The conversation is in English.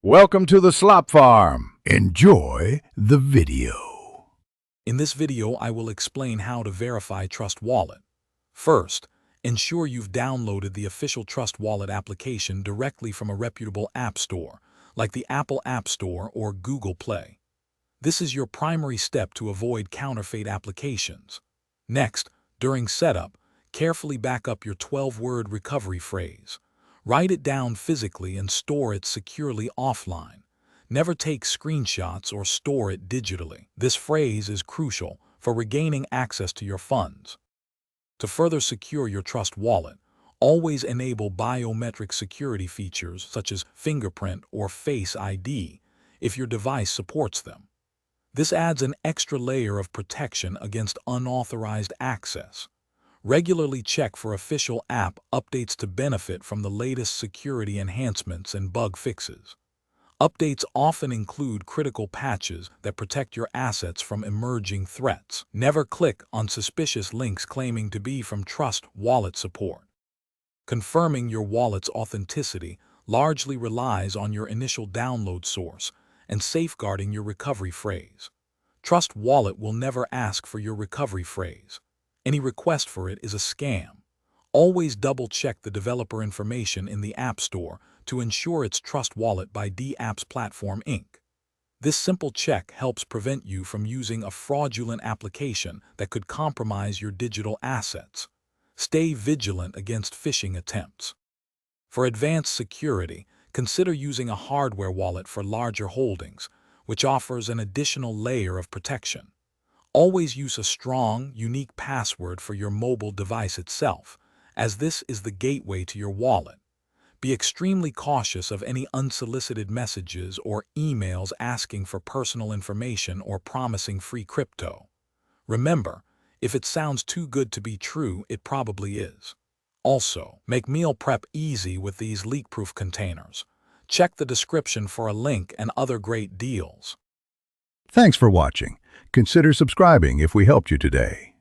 Welcome to the Slop Farm. Enjoy the video. In this video, I will explain how to verify Trust Wallet. First, ensure you've downloaded the official Trust Wallet application directly from a reputable app store, like the Apple App Store or Google Play. This is your primary step to avoid counterfeit applications. Next, during setup, carefully back up your 12-word recovery phrase. Write it down physically and store it securely offline. Never take screenshots or store it digitally. This phrase is crucial for regaining access to your funds. To further secure your Trust Wallet, always enable biometric security features such as fingerprint or Face ID if your device supports them. This adds an extra layer of protection against unauthorized access. Regularly check for official app updates to benefit from the latest security enhancements and bug fixes. Updates often include critical patches that protect your assets from emerging threats. Never click on suspicious links claiming to be from Trust Wallet support. Confirming your wallet's authenticity largely relies on your initial download source and safeguarding your recovery phrase. Trust Wallet will never ask for your recovery phrase. Any request for it is a scam. Always double-check the developer information in the App Store to ensure it's Trust Wallet by Apps Platform Inc. This simple check helps prevent you from using a fraudulent application that could compromise your digital assets. Stay vigilant against phishing attempts. For advanced security, consider using a hardware wallet for larger holdings, which offers an additional layer of protection. Always use a strong, unique password for your mobile device itself, as this is the gateway to your wallet. Be extremely cautious of any unsolicited messages or emails asking for personal information or promising free crypto. Remember, if it sounds too good to be true, it probably is. Also, make meal prep easy with these leak-proof containers. Check the description for a link and other great deals. Thanks for watching. Consider subscribing if we helped you today.